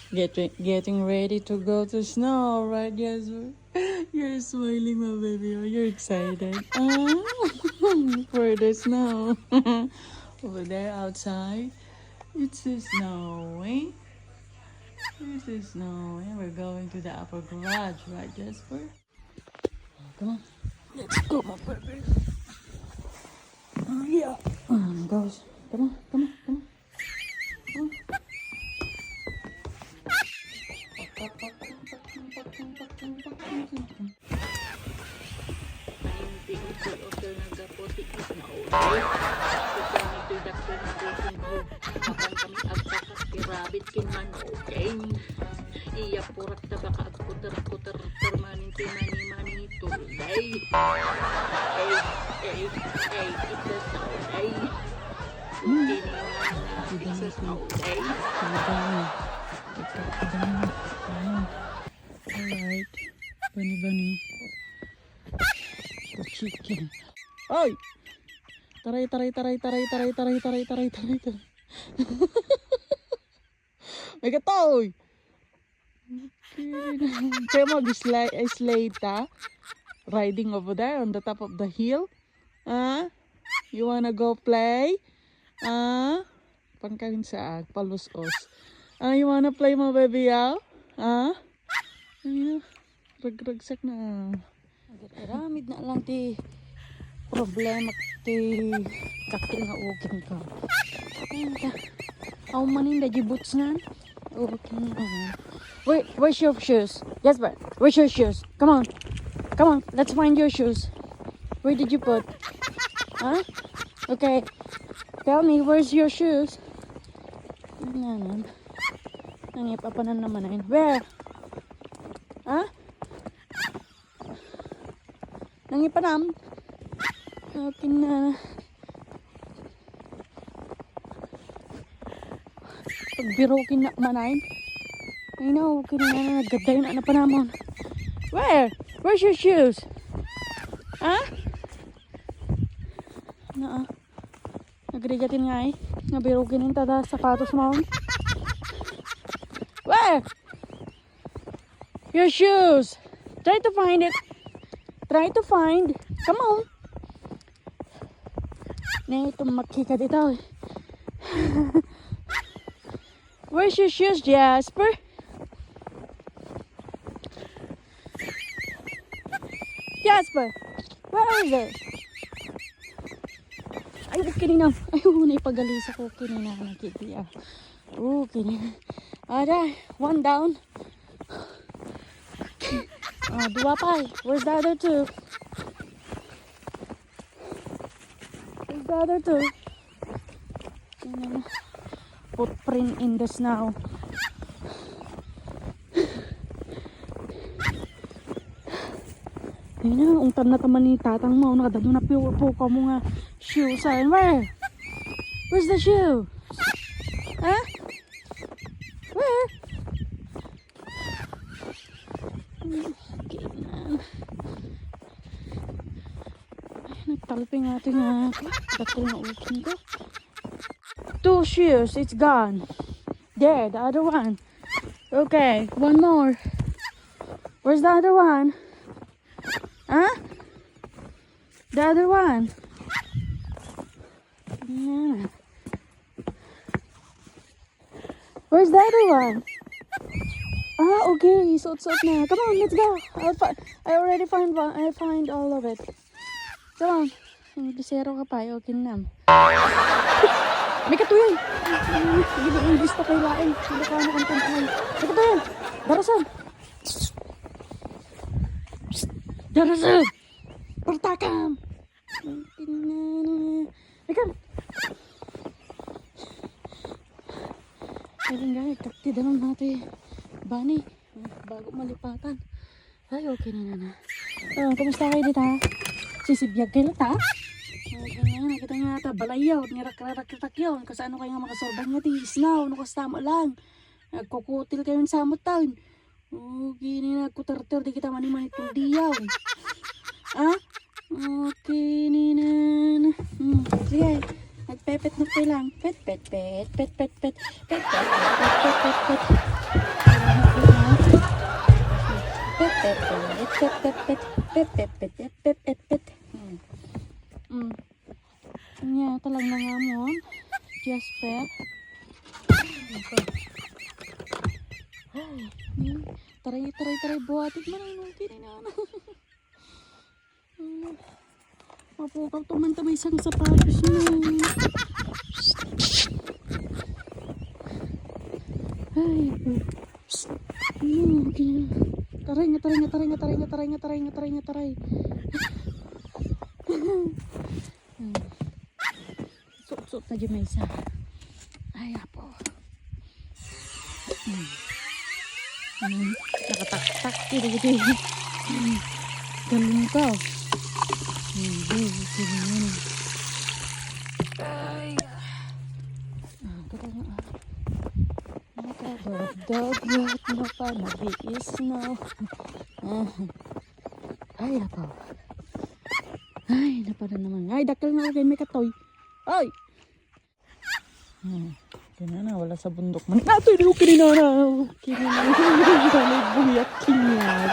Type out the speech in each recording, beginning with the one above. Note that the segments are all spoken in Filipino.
Getting ready to go to snow, right, Jasper? You're smiling, my baby. Oh, you're excited. For the snow. Over there outside, it's snowing. It's snowing. We're going to the upper garage, right, Jasper? Come on. Let's go, my baby. Yeah. Goes. Come on, come on, come on. Come on. Rabbit kin manogeng iya purat na baka puter-puter permanente mani-mani tulay it's a snow day it's a snow day alright bunny the chicken oy taray may katoy. Kaya mag-slate riding over there on the top of the hill. You wanna go play? Pangkawin sa palusos. You wanna play mo baby yaw? Ragragsak na. Ramid na lang ti problema ti kakil nga ukin ka. How many the boots nan? Okay. Where's your shoes? Jasper, where's your shoes? Come on, let's find your shoes. Where did you put? Okay. Tell me, where's your shoes? Nangyay papanan naman na yun. Where? Nangyay panam? Okay na. Pagbirokin na manayin. I know, kinana naggaday na pa namon. Where? Where's your shoes? Nagrigatin nga nabirokin yung tada sapatos mo. Where? Your shoes. Try to find it. Come on. Na itong makika dito. Where's your shoes, Jasper? Jasper, where is it? Ay, kinina. Ayaw na ipagalisa ko. Kinina na nakikita. Kinina. Alright, one down. Dua pa. Where's the other two? Kinina. Footprint in the snow. Ayun na, ungtan na taman ni tatang mo. Nakadamo na po ka mo nga shoes. Where? Where's the shoe? Where? Nagtalping ating datil na ukin ko. 2 shoes, it's gone. There, the other one. Okay, one more. Where's the other one? The other one. Yeah. Where's the other one? Okay, suot na. Come on, let's go. I already find one. I find all of it. Come on. Bisero ka pa, okay na. May katuyan. Hindi gusto kayo lain. Hindi ka ano kang tantahan. May katuyan. Darasan. Pertakam. Ikan. Ayun guys, kakti dalam natin. Bani. Bago malipatan. Ay, okay na. Kamusta kayo dito ha? Sisibiyag kayo ta? Nakita nga ata, balayaw, nirak-rak yun. Kasi ano kayo nga makasorban nga di, snow, nakastama lang. Nagkukutil kayo sa samutan. Gini na, kutar-tar, di kita mani-mani tuldiyaw. Okay, nina. Sige, nagpepet na kayo lang. Pet. pet, pet, pet, pet, pet, pet, pet, pet, pet, pet. Nya, talang na nga mo. Jasper. Taray, buhatit man ang nungkin na. Mapukaw tuman ta may isang sapatos mo. Ay, taray. Suot na dyan may isa. Ay, apo. Nakatak-tak. Gini. Galong ka. Ganyan. Ay. Katanya. Nakadagdagat na pa. Nabiis na. Ay, apo. Ay, napala naman. Ay, dakal na agay may katoy. Ay! Kaya na, wala sa bundok man. Nato, hindi ko kininana. Sanay buyak kinyan.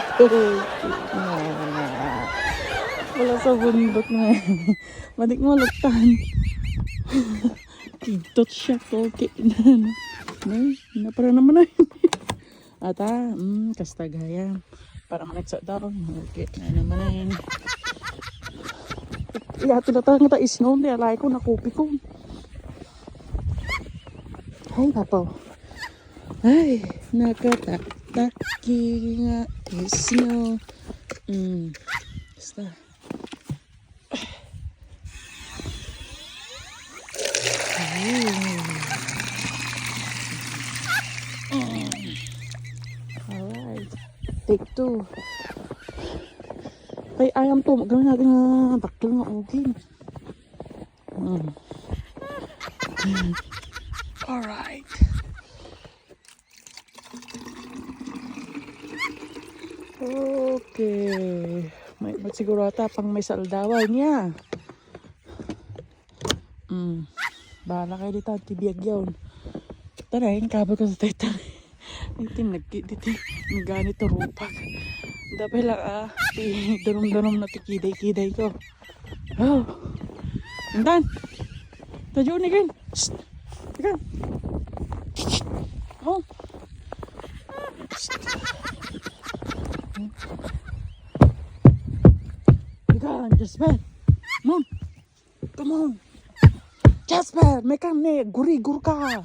Wala sa bundok na. Madik mo luktan. Kidot siya ko. Napara naman na yun. Ata, kastagaya. Para managsa daw. Okay, na naman na yun. Iya, tinatang ta isno. Di alay ko, nakupi ko. Ay, papaw. Ay, nakatak-taki nga isno. Basta. Alright. Take 2. Kay ayam to, gawin natin nga dakil nga ugin. Alright. Okay. May siguro ata pang may saldawan niya. Bahala kayo dito, tibiyag yun. Tara, yung kabal ko sa tayta. Itim, nagkiditi. Ganito rupak. Dapat lang danom-danom na tikiday-kiday ko. Oh. Andan. Tajo ni kan. Kan. Oh. Kan, Jasper. Come on. Jasper, mekan ne guri-gur ka.